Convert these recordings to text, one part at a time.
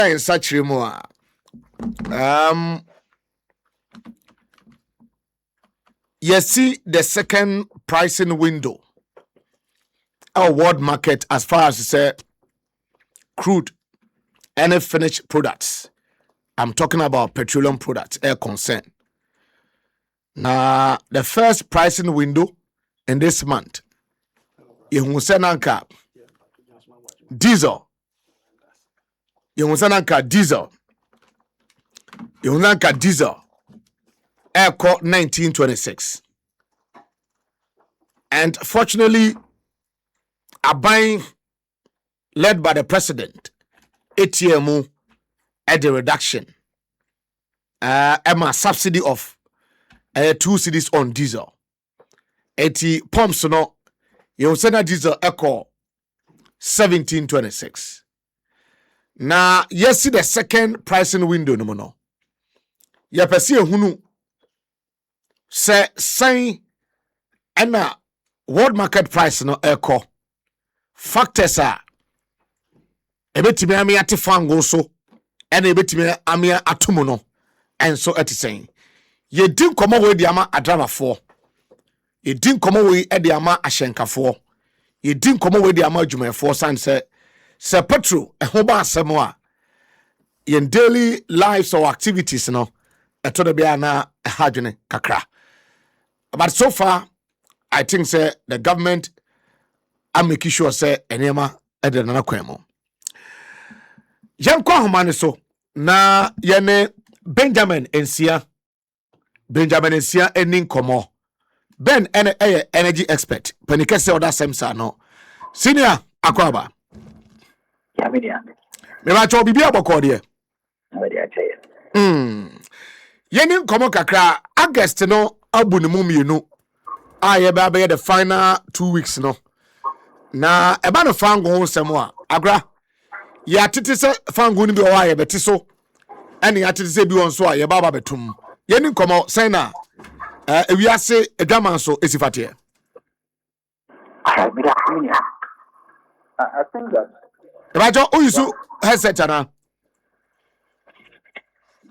in such remoa. You see the second pricing window. Our world market, as far as say crude and finished products. I'm talking about petroleum products, air concern. Now, the first pricing window in this month, Yehusenanka diesel. Yehusenanka diesel. Yehusenanka diesel. Air core 1926. And fortunately, a buying led by the president, ATMU, at the reduction. A subsidy of 2 cedis on diesel. 80 pumps no. You send diesel echo 1726. Now, yes, see the second pricing window no no. Ya pesi hunu se sign and world market price no echo factors are ebetimi ami ate fango so and ebetimi ami atomo no and so it is saying ye din komo we di ama adramafoɔ ye din komo we e di ama ahyenkafoɔ ye din komo we di ama adwumafoɔ san se petro ho ba asɛm a ye daily lives or activities no eto de bia na hadwene kakra. But so far I think say the government are making sure say enema e de na kwemo yankwa homane so na yene Benjamin Nsiah enin komo Ben energy expert penike se oda semsa no senior akwaba ya media me ba cho bibia bokọ de media chair yenin komo kakra August no abu ne mu mienu aye ba be the final 2 weeks no na eba no fango ho semo a agra ya tete se fango ni bi o aye beti so ene ya tete se bi won so aye baba betum yenin komo sena ewiase edwaman so esifate I think that Rajo uyisu headset ana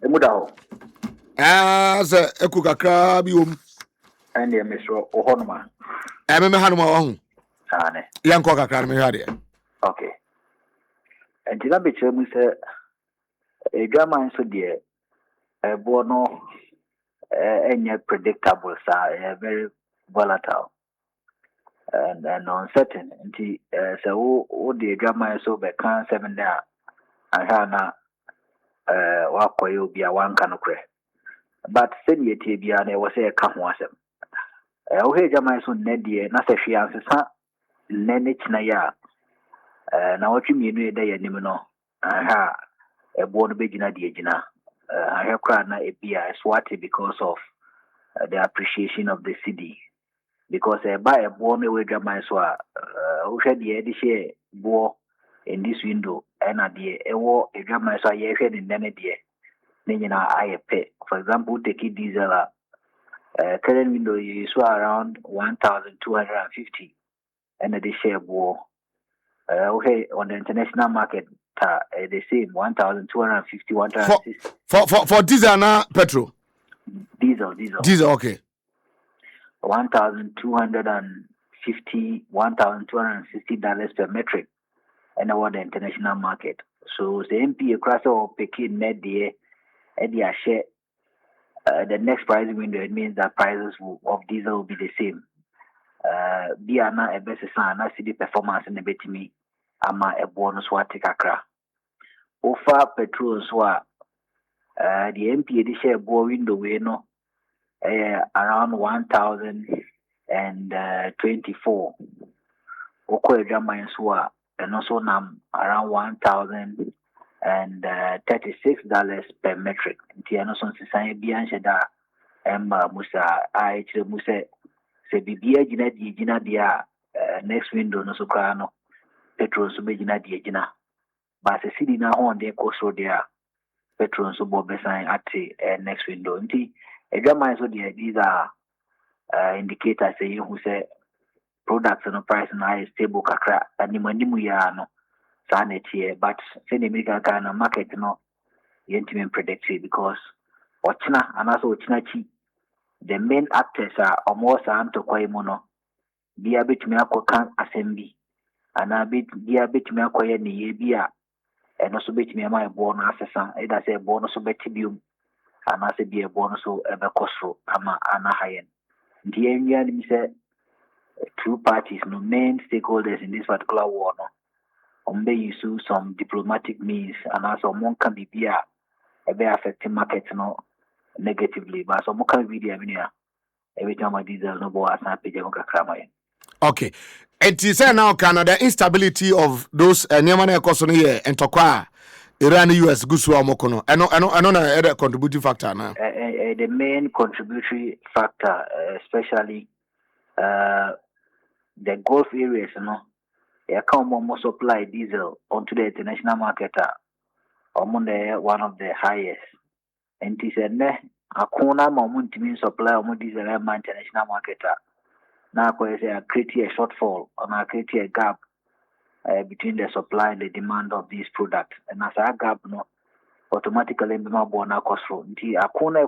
emudaho ze eku kakra bi wom and the mesro ohonoma me hanuma ohun ane yanko kakra me hade okay and did I be tell me say a drama so dear ebo no any predictable sir very volatile and uncertain until so the drama so be can 7 there and na wakoyo bia wanka no kre but said ye tie bia na we say ka ho asem o he drama so nedie na se hwe ansesa nene china ya na watwi mienu e da ya nim no aha ebo no begina die gina ahekra na ebia swati because of the appreciation of the city because by a born away drama so who said the edition bo in this window and at the ewo a drama so ye hwe in nene die nyina aye pay for example take it diesel current window you so around 1250 and the share bo okay on the international market the same 1250 160 for diesel na petrol diesel okay $1,260 per metric and over the international market. So the MP across or picking net the share the next price window, it means that prices of diesel will be the same. Biana a best sana city performance in the betimi ama a bonus watikakra. Ofa petrol swa the MP the share bo window we no around 1,024. Oko drama swa and also nam around $1,036 per metric. Tiano son sisai bianche da musa I musa se bibia gina dia next window no so krano petrol so be gina dia gina. But se sidi na ho de ko so dia petrol so bo besan at next window. Nti a drama so these are indicators saying who say products and price and high stable kakra and manimu ya no sanity, but send American kind of market no intimate predict it because Ochina and also Ochinachi, the main actors are almost to Kwaimono, be a bit me assembly, and a bit be a bit me ni bia, and also bit me my born assessor, it has a bonus of betibium, and as a be a bonus of ever costro, ama anahayen. The Indian said two parties, no main stakeholders in this particular war, no, use some diplomatic means, and also one can be affecting markets no negatively, but some can be every time I diesel no boy as not pay them. Okay. It is now Canada instability of those Niamana Kosono here and Tokwa Iran US Gusua Mokono. I know a contributing factor now. The main contributory factor, especially the Gulf areas, come more supply diesel onto the international market among one of the highest. And it is a corner moment to mean supply of diesel international market. Now, create a shortfall or create a gap between the supply and the demand of these products. And as a gap, automatically, Akuna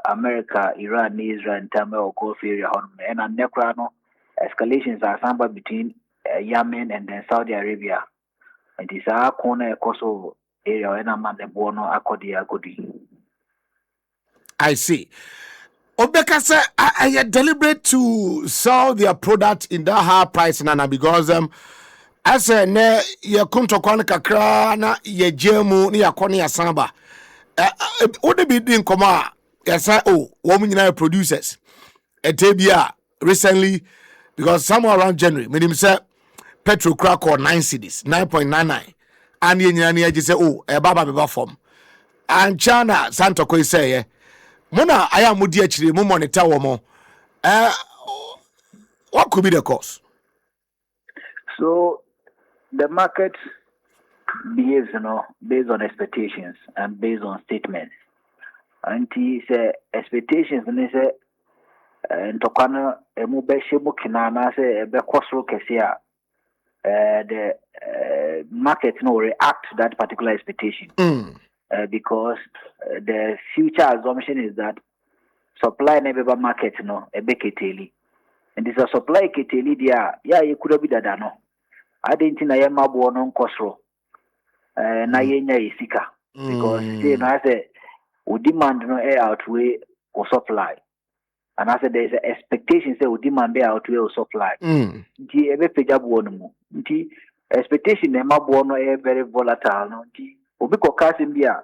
America, Iran, Israel, and Tamil Gulf area, and Necrano escalations are somewhere between Yemen and then Saudi Arabia. And this Akuna Kosovo area, and I'm the Bono Akodi. I see. Obeka say I deliberate to sell their product in that high price nana because as a ne ye kunto kwan kakra na ye jemu ne yakone yasamba would be doing koma yasa oh wo nyina producers etebia recently because somewhere around January me say petrol crack or 9 cedis 9.99 and ye nyina ne say oh e baba be form and China Santoko say Mona I am mudi actually mo monitor wo what could be the cause? So the market behaves, based on expectations and based on statements. And he said expectations, and he said, and Tokana, a mubeshimu kinana say a bekosro kesia. The market react to that particular expectation because the future assumption is that supply never market a beketeli, and this a supply keteli dia you could be that no. I didn't know I mabu non kosro na yenya isika because I say we demand no air outweigh or supply. And I said there is an expectation say we demand be outweigh or supply. The ebe peja buono the expectation e mabuono is very volatile. No, the obiko kasim bia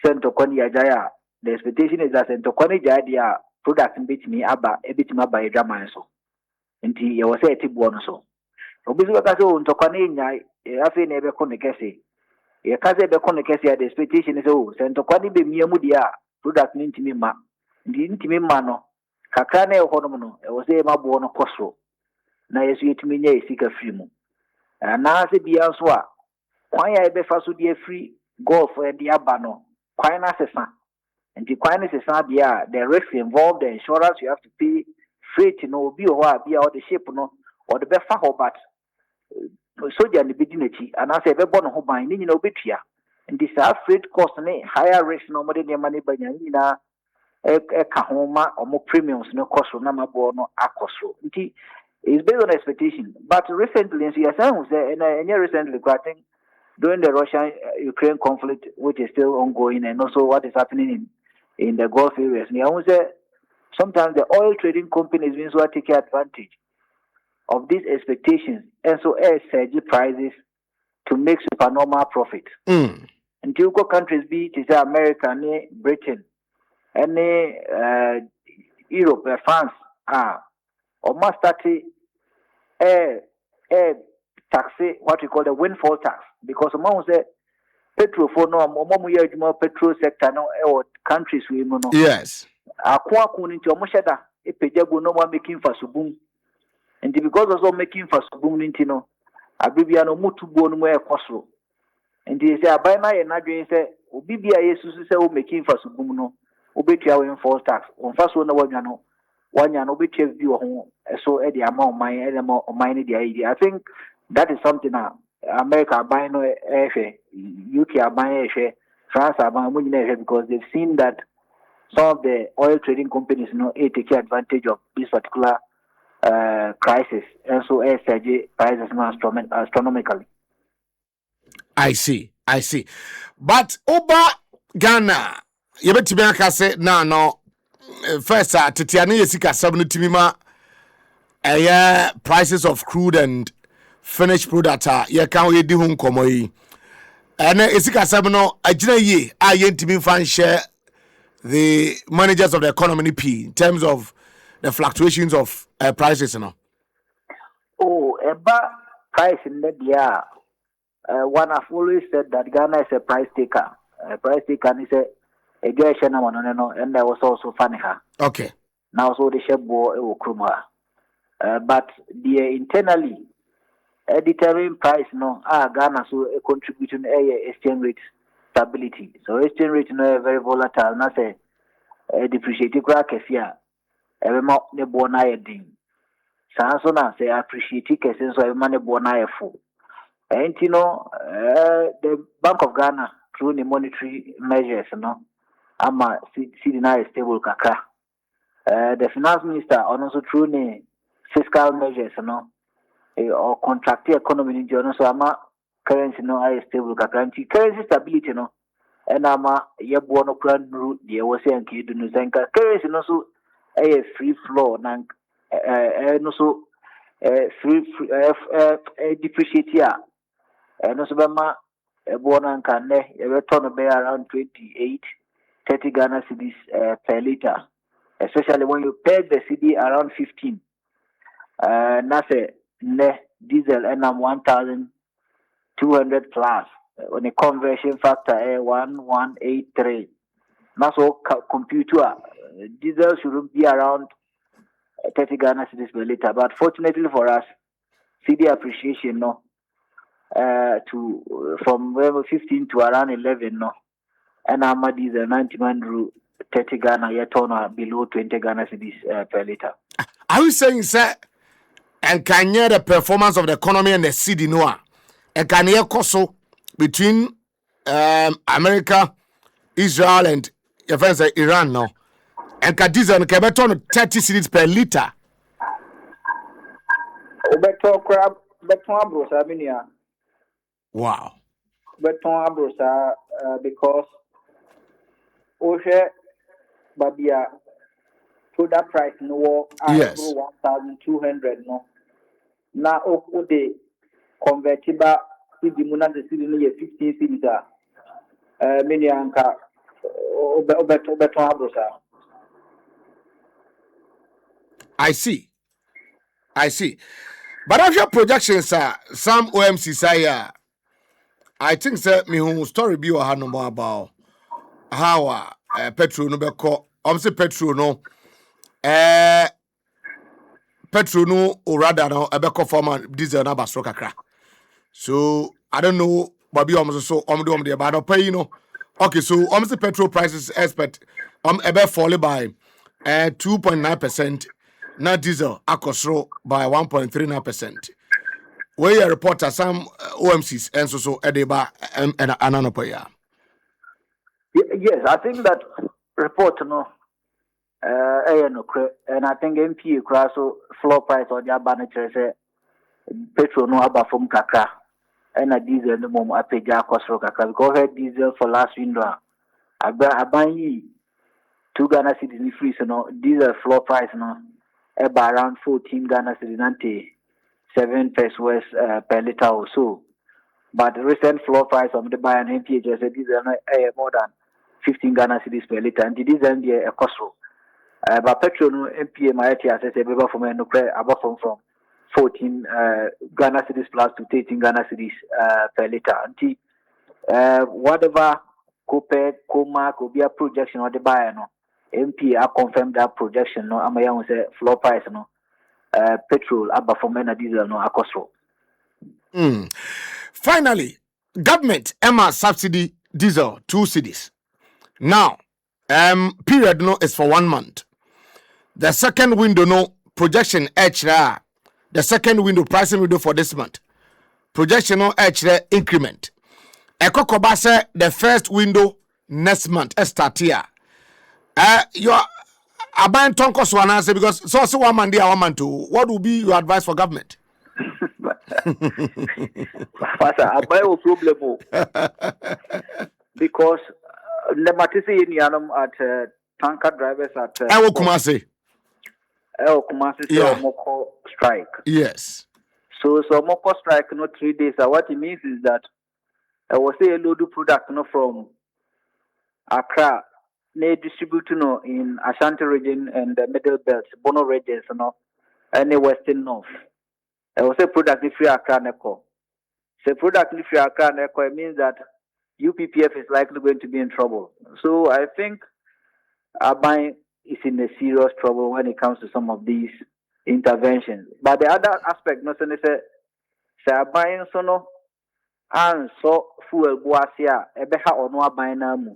sento kwani ajaya. The expectation is that sento kwani jaya product mbitimi aba ebitimi aba edrama so. Nti ye wose eti buono so. Obizo ka so ntokwane nya afi na ebe ko ne kese. Ye kaze ebe ko ne kese the expectation is oh sento kwani be miemu dia product ntimi ma. Ndi ntimi ma no kakra na e hono no e wose e mabuono koso. Na yesu yetimi nya esika free mu. Na se bia so a kwan ya ebe fa so de free golf e de aba no kwan na sesa and the kwan na sesa bia the risk involved, the insurance you have to pay, freight obi o ha bia or the ship or the befa ho but soldier ni bidinachi and as ebe bo no ho ban ni nyina obetua and this freight cost ne higher risk no mo de money banya ni na e ka ho ma omo premiums no cost na mabo no akoso nti. It's based on expectation. But recently, recently, I think, during the Russian-Ukraine conflict, which is still ongoing, and also what is happening in the Gulf areas, sometimes the oil trading companies will take advantage of these expectations and so surge prices to make supernormal profit. Until countries be it is America, Britain, and Europe, France, or must start tax what we call the windfall tax because among the petrol for no petrol sector or countries we know. Yes. Akwa kun into moshada e pejabu no more making for subum. And because also making for subum nintino abibia no mutu bo no e kosro. And they say abana ye na dwen say obibia yesu say o making for subum no obetua windfall tax on first one wanya no betua bi ho so e dey amount mine the idea. I think That is something that America are buying UK are buying France are buying because they've seen that some of the oil trading companies, take advantage of this particular crisis, and so surge prices astronomically. I see. But over Ghana, you bet me I say no. First, Titiani Yesika 70 mima, prices of crude and finished product. You can't wait the home komoi. And Yesika 70 ajina ye. I yent fan share the managers of the economy in terms of the fluctuations of prices. Oh, about price in the year. One have always said that Ghana is a price taker. A price taker is a girl and there was also funny her. Okay. Now so the shebo kruma. But the internally determining price Ghana so contributing exchange rate stability. So exchange rate very volatile. Na say depreciative crack here. Every month the bona ding. So na say appreciative cases so every money bona full. And the Bank of Ghana through the monetary measures, ama see the stable kaka. The finance minister also through the fiscal measures, or contracting economy in general, so ama currency is stable kaka. And currency stability, and ama yebuo no plan route the was saying kidu no zenka currency so a free flow and also free depreciate here. And also, a born and can return be around 28, 30 Ghana cedis per liter, especially when you peg the CD around 15. That's a diesel and 1,200 plus. When the conversion factor 1183. That's all computer. Diesel should be around 30 Ghana cedis per liter. But fortunately for us, CD appreciation, to from 15 to around 11 and Ahmad is a 90 man rule 30 Ghana yet on below 20 Ghana cedis per liter. Are you saying, sir, and can you the performance of the economy and the city noah? And can you also between America, Israel, and your friends Iran now? And can diesel and can 30 cedis per liter? Wow. Because but the product price yes. 1,200 now the convertible city muna the city 15 cities many anka I see. But of your projections, sir, some OMC say, I think, sir, me who story be or no more about how petrol no be call. Say petrol no, petrol no, or rather no, a beco former diesel na basro kakra. So I don't know, but be almost so do the about pay Okay, so almost petrol prices expect about fall by 2.9%. Now diesel akosro by 1.39%. Where a reporter some OMCs and so edeba and ananopoya. Yes, I think that report and I think MP so floor price or the banner say petrol no about from kakra and a diesel no more I pay akosro kakra because diesel for last window I buy 2 Ghana cedis free so diesel floor price about around 14 Ghana cedis 7 pesos per liter or so. But the recent floor price of the buy and NPH just diesel more than 15 Ghana cedis per liter, and this is a cost. But petrol MPA my as I say from above from 14 Ghana cedis plus to 13 Ghana cedis per liter. And whatever Cope, Coma, could be a projection or the buyer MPA confirmed that projection I'm a say floor price petrol above from diesel akosro. Finally, government Emma subsidy diesel 2 cedis. Now, period is for 1 month. The second window projection the second window pricing window for this month projection no increment. Ekokoba say the first window next month start here. Your Aban Tonko Swana say because so 1 man there 1 man too. What will be your advice for government? Pastor, I buy a problem because the matisi in Yanam at tanker drivers at Kumasi. Kumasi say Moko strike. Yes. So Moko strike 3 days. What it means is that I will say a load of product from Accra, they distribute in Ashanti region and the Middle Belt, Bono regions, and the Western North. I will say product free Accra Neko. So product free Accra Neko, it means that UPPF is likely going to be in trouble. So I think Abai is in a serious trouble when it comes to some of these interventions. But the other aspect, no, say Abai so and so fuel boasia ebeha ono Abai na mu.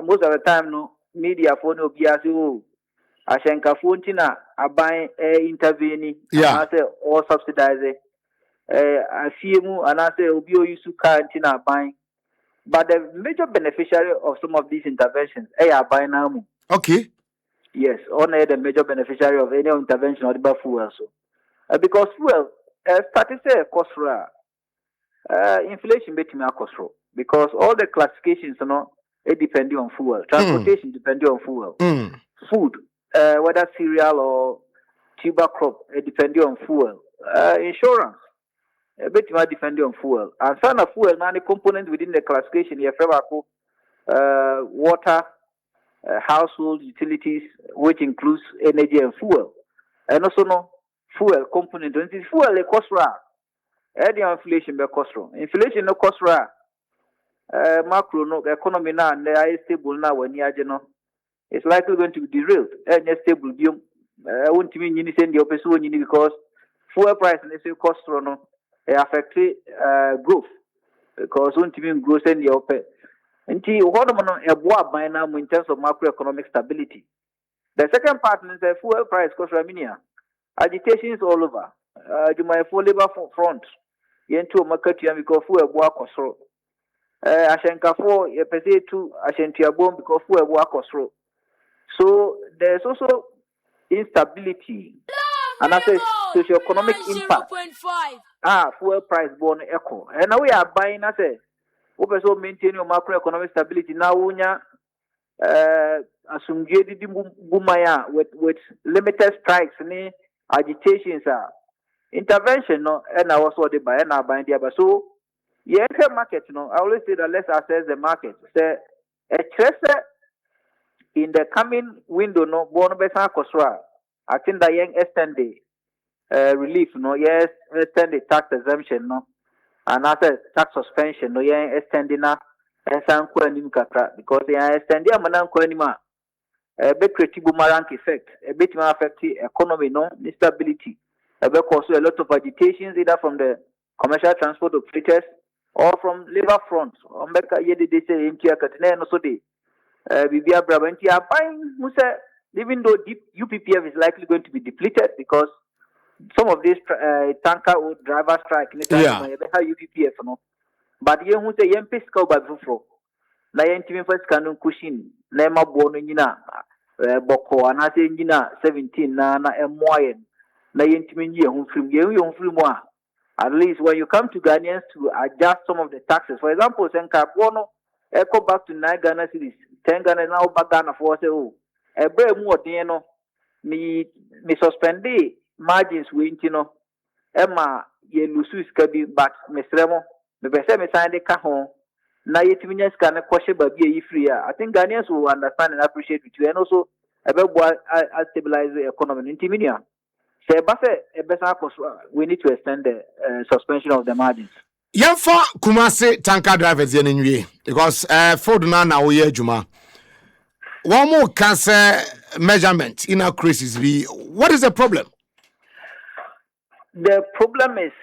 Most of the time, no media for no biasu. Ashenka Fontina Abai intervening, and I say or subsidize. I see mu and I say Obio Yusu Karantina buying. But the major beneficiary of some of these interventions, Abai now. Okay. Yes, only the major beneficiary of any intervention or the fuel also. Because fuel, starting say cost for inflation betting cost for because all the classifications, it depending on fuel. Transportation depending on fuel. Food, whether cereal or tuber crop, it depending on fuel. Insurance, a bit more depending on fuel. And some of fuel, now the component within the classification, you have water, household utilities, which includes energy and fuel. And also no fuel component. When it's fuel, the cost ra. Any inflation be cost ra. Inflation no cost ra. Macro no economy now and they are stable now when you are it's likely going to be derailed. And stable biome. Won't mean you send the opposite because fuel price and they say cost no affect growth because won't mean growth and the opposite. And what by now in terms of macroeconomic stability. The second part is the fuel price cost Raminia. Agitation is all over. You might for labor front. Into a market because fuel work or so. Ashenka for a pese to Ashentia bomb because fuel work or so. So there's also instability and I say socio-economic impact. Fuel price born echo. And now we are buying I say also maintain your macroeconomic stability now asumgedi bumaya with limited strikes ni agitations intervention no and also the buy and buy the so yeah market I always say that let's assess the market say a tracer in the coming window no born besa kosra I think that young extended relief no yes extended tax exemption no and after tax suspension, no, yeah, extending na some kakra because they are extending a manan kwanima a bit critical marank effect, a bit more affect the economy, no instability. Because a lot of agitations either from the commercial transport operators or from labor front. Ombeka yedi they say in Tia Katine no so de Bibia Brabanti are buying who say even though UPPF is likely going to be depleted because some of these tanker or driver strike in UPPF no but you who say yen fiscal by bufro na yen timi first canon cushion na ma bono nyina boko ana say nyina 17 na emoyen na yen timi nyi ehun film at least when you come to Ghanaians to adjust some of the taxes for example senka bono go back to 9 Ghana cedis 10 Ghana now back Ghana for say oh ebe mu odin no me suspend margins we Emma ye lusus kabi but mesremo me pese me sign the kahon na yetiminya ska na kwashe babi e free I think Ghanaians will understand and appreciate it and also stabilize the economy intiminia say we need to extend the suspension of the margins. Yamfa Kumasi tanker drivers yenwe because Ford na we adwuma one more cancer measurement inaccuracies be what is the problem? The problem is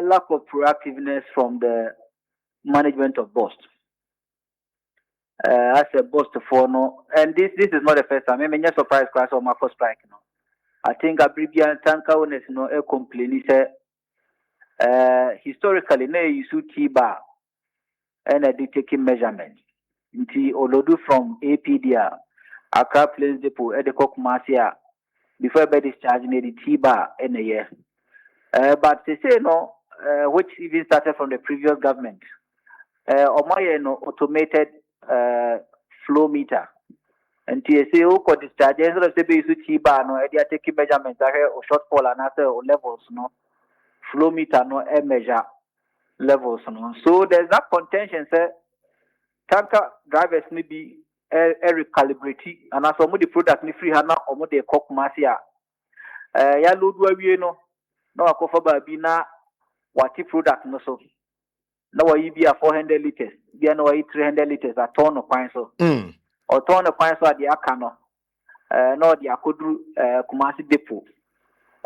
lack of proactiveness from the management of BOST. As a BOST for no, and this is not the first time. I mean, just surprise class or Marco strike. No, I think a Bribian tanker owners no a complaint. historically na use T-bar and they taking measurements. Nti olodu from APD Accra Place Depot at the Kumasi before by discharging the T-bar in a year. But they say no, which even started from the previous government. Omoye no automated flow meter. And TSA who could discharge instead of say T-bar no, they are taking measurements or shortfall and other levels no. Flow meter no measure levels no. So there's that contention say tanker drivers may be recalibrate and as some of the product ni free hana or more the cock masia. Ya load we no akofa ba bi na wati product no so. Na wa yi bi 400 liters. Bi na wa yi 300 liters a ton of pine so. Or ton of pine so at the akano. No the akodru Kumasi depot.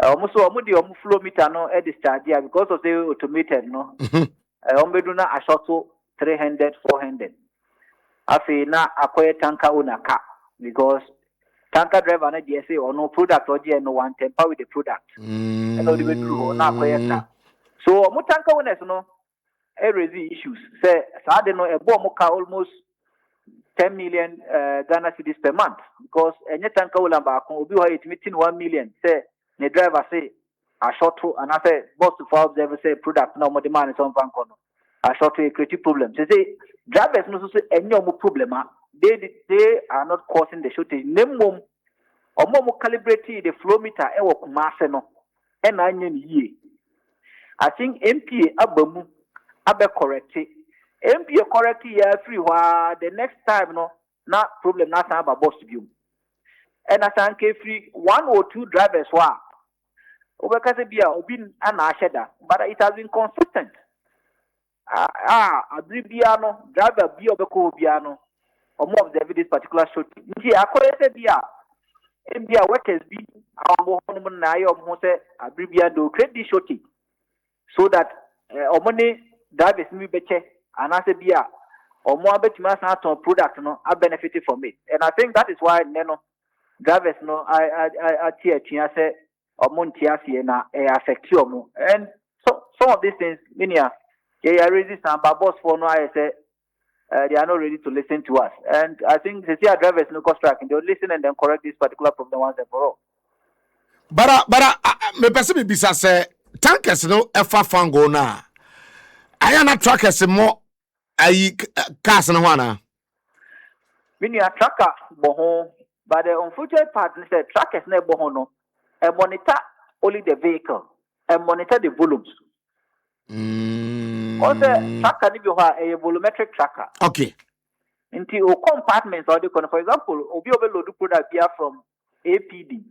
Almost the flow meter no discharge because of the automated no. Ombeduna a shuttle 300, 400. Afi na akoye tanker owner car because tanker driver na say or no product or no one temper with the product. And all the way through na akoye car. So mo tanker owners no raise issues. Say sa de no mo car almost 10 million Ghana cedis per month because any tanker owner ba kon obi ho it meeting 1 million say the driver say a shuttle and I say boss to observe say product no more demand is on bank no. A shuttle a creative problem. Say drivers no say any more problem they are not causing the shortage. Name mom or more calibrate the flow meter e wo Kumasi no e na anya ni yie. I think MPA abamu abe correct. MPA correct here free wa the next time no na problem na san ba boss to and as an free 1 or 2 drivers wa obekase bia obi ana asheda but it has been consistent. Abribia no driver bi obeko bia no omo observe this particular shot. Nti akoyese bia workers bi awon ho na ayo ho se abribia do create this shot so that omo ne drivers mi beche anase bia omo abetima san ton product no a benefit from it. And I think that is why drivers no I tia say omo ntia na affect you. And so some of these things minia they are raising some boss for no I say they are not ready to listen to us. And I think the drivers no cost tracking they'll listen and then correct this particular problem once and for all. But me person be bisa say tankers no efa fango na ayana trackers more ayi cars no wana minia tracker bohon. But the unfortunate part is that trackers na bohon no monitor only the vehicle and monitor the volumes. Also, tracker ni bi ho a volumetric tracker. Okay. Into compartments or the for example, obi load product here from APD.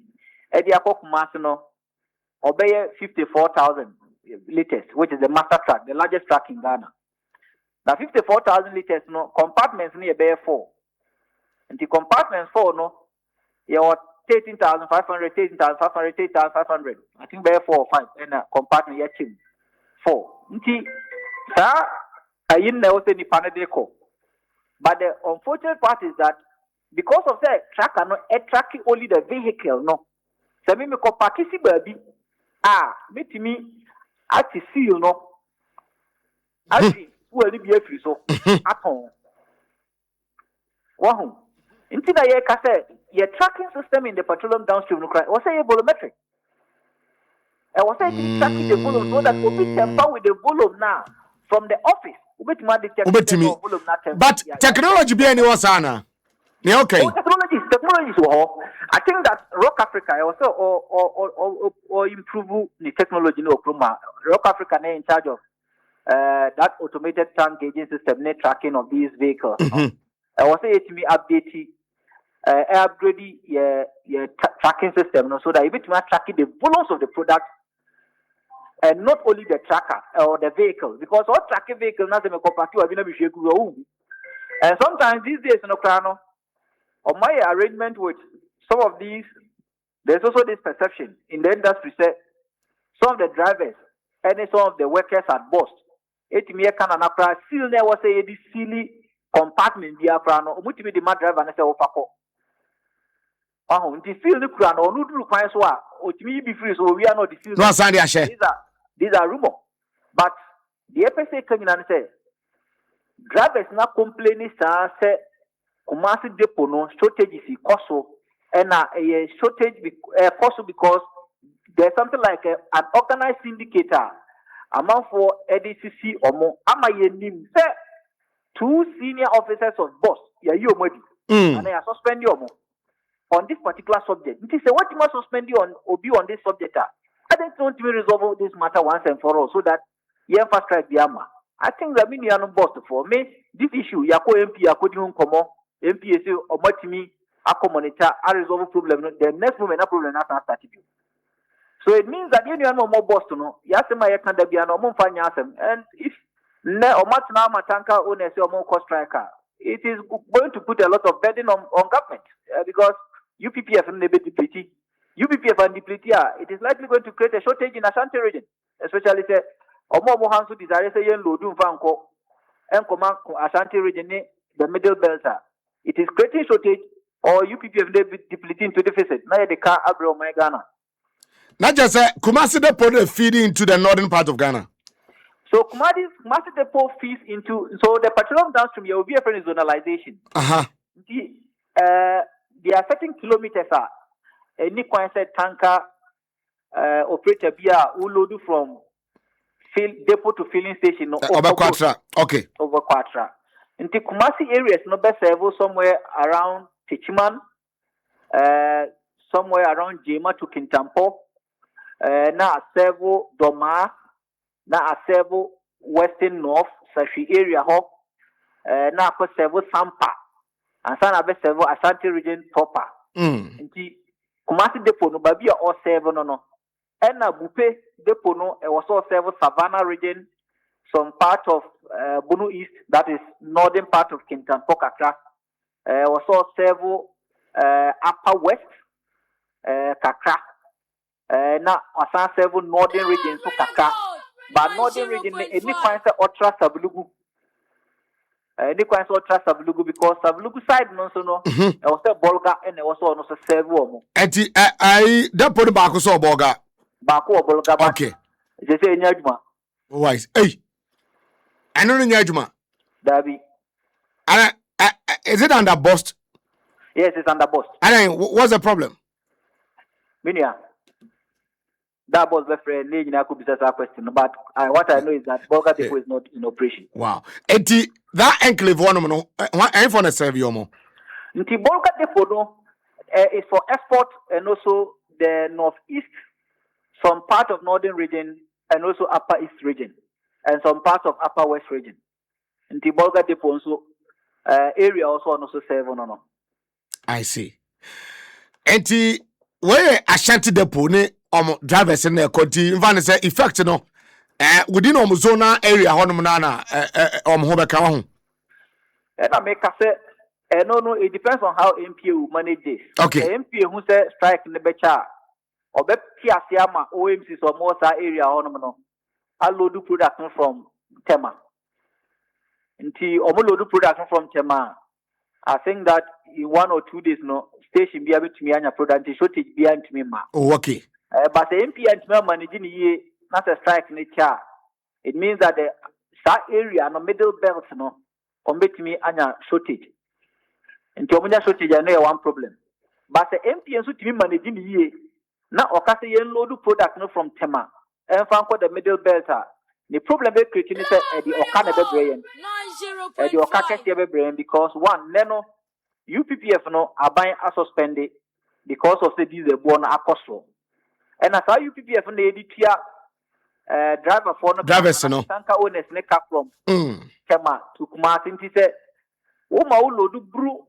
E dia Kumasi no obey 54,000 liters, which is the master truck, the largest truck in Ghana. Now 54,000 liters no compartments ni be 4. Into compartments 4 no you 13,500, 13,500, 13,500. I think be 4 or 5 and compartment yet 4. Nti sa ayin na ose ni panadeko. But the unfortunate part is that because of the tracker no tracking only the vehicle no. So me ko pakisi baby metimi ati seal no. Ati wo ni bi afiri so aton. Wow. Inti na ye ka say your tracking system in the petroleum downstream no cry. Was say volumetric. I was saying tracking the volume so that we be temper with the volume now from the office. But technology be any was ana. Yeah, okay. Technology so I think that Rock Africa also or improve the technology no Okroma. Rock Africa is in charge of that automated tank gauging system, net tracking of these vehicles. I was saying to me update upgrade your tracking system so that you be tracking the volumes of the product. And not only the tracker or the vehicle, because all tracking vehicle now they make and sometimes these days in Okrano, or my arrangement with some of these, there's also this perception in the industry say some of the drivers and some of the workers at boss. It me can an apra still never say this silly compartment the Aprano, ultimately the driver and say opako. Until feel the Krano, no do quite so. Ultimately be free, so we are not the no, these are rumors. But the FSA came in and said, drivers not complaining, say, Kumasi depot no shortage is cost and a shortage cost because there's something like an organized syndicator amount for ADCC or more. Am I name? Say, 2 senior officers of boss, you and I suspend you on this particular subject. It is what you must suspend you on or be on this subject. I don't want to resolve this matter once and for all so that you fast track the armor. I think that means you are not boss for me. This issue, Yako MP, Yako Komo, MPSU, or Matimi, Ako monitor, I resolve a problem. The next moment, a problem has started you. So it means that you are no more boss to know. Yasema Yakanda be an Omon Fanyasem. And if ne or Matna Matanka owners or more cost striker, it is going to put a lot of burden on government because UPPF and the UPPF and the it is likely going to create a shortage in Ashanti region, especially say Omo Mohansu desire say yen Lodun Fanko and command Ashanti region, the middle belt. It is creating shortage or UPPF depleting to deficit. Now the car Abro my Ghana. Not just Kumasi Depot feeding into the northern part of Ghana. So Kumasi Depot feeds into the petroleum downstream. There will be a friend zonalization. There are certain kilometers. Any said tanker operator via Ulodu from depot to filling station. Over Quatra. Okay. Over Quatra. In the Kumasi areas, no best servo somewhere around Tichiman, somewhere around Jema to Kintampo. Na Asevo Doma, na Asevo Western North, Sashi area ho, na Asevo Sampa, and Sana Besevo Ashanti region proper. Inti Kumasi Depot no Babia or Sevo no. And na Bupe Depot no, it was all Sevo Savannah region, some part of Bunu East, that is northern part of Kintampo Kakra, was all Sevo Upper West, Kakra. Na asan several northern regions so kaka but northern region any point ultra sablugu because sablugu side no so no e was a bolga and e was no so several enti I that put back so bolga okay je say nyaduma wise hey I know nyaduma dabi is it under bust? Yes, it's under bust. And what's the problem? Minia that was the friend. I could be a question, but what I know is that Bolga Depot is not in operation. Wow. Eti that enclave one no. I for the serve you more. Nti Bolga Depot no is for export and also the northeast, some part of northern region and also upper east region, and some part of upper west region. Nti Bolga Depot also area also serve no. I see. Eti where Ashanti Depot ne drivers in the country, in say effect no within zona area honum nana home and I make say no it depends on how MPA will manage this. Okay. The MPA who say strike in the becha or be Piasiama OMC or more area honum no I load production from Tema. Until load production from Tema. I think that in 1 or 2 days no station be able to me anya product shortage behind me ma. Oh, okay. But the MP and managing ye not a strike nature. It means that the area no middle belt no commit me anya shortage. And Tomuja shortage I know one problem. But the MP and so to me managing ye na okase yen load product no from Tema and found the middle belt. The problem they creating is the Okana brain. The Okaka brain because one neno UPPF no are buying a suspended because of the diesel born apostle. And as our UPPF no edit driver for no drivers no tanker owners ne cap from Tema to Kumasi say Uma load brew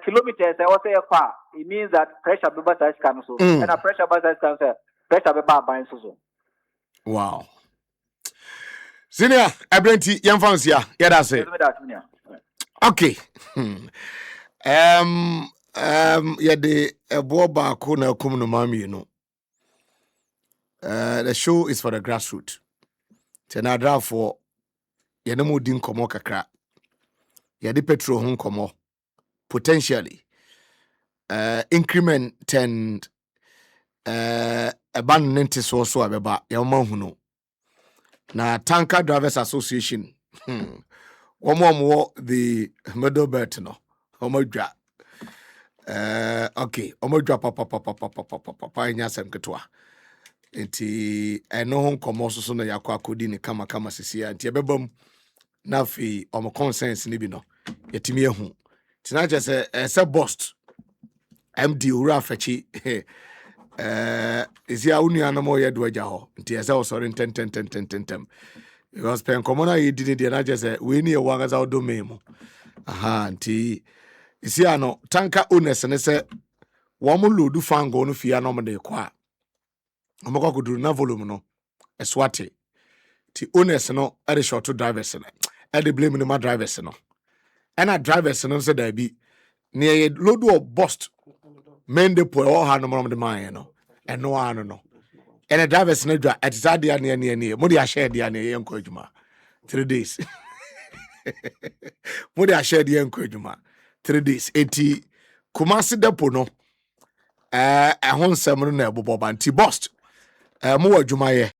kilometers I was say it means that pressure be size can so and a pressure by size can say pressure be buying so. Wow. Senior, Abrenti, young fans here. Yeah, that's it. Okay. Yeah, the boba kona come no mami, you know. The show is for the grassroots. Tenadra for ya no din komo kakra. Ya di petrol hun komo. Potentially. Increment 10 a ban nenti so abeba ya mahuno. na Tanker Drivers Association omo the middle belt no omo dwa okay omo dwa papa nya sem ketwa enti eno ho nkomo so na yakwa akodi ne kama sisia enti ebebam na fi omo conscience ni bi no yetimi ehu tina je se bust MD ura fachi isia unua na mo yedo agya ho nti ese osori ntenten because pen komona yedi ne na je se we ni e wagaza odomain mu aha nti isia no tanker owners ne se wo mo load fango no fia no mo de kwa omoko kuduru na volume no eswate ti owners no e de short drivers no e de blame no ma drivers no and drivers no se da bi ne ye load of bust men de po o ha no mo de man no eno ano no and drivers no dwa atisa dia ne mo de a share dia ne ye nko adwuma 3 days mo de a share dia nko adwuma 3 days eti Kumasi depo no ehon sem no na ebobo ba nti bust mo adwuma ye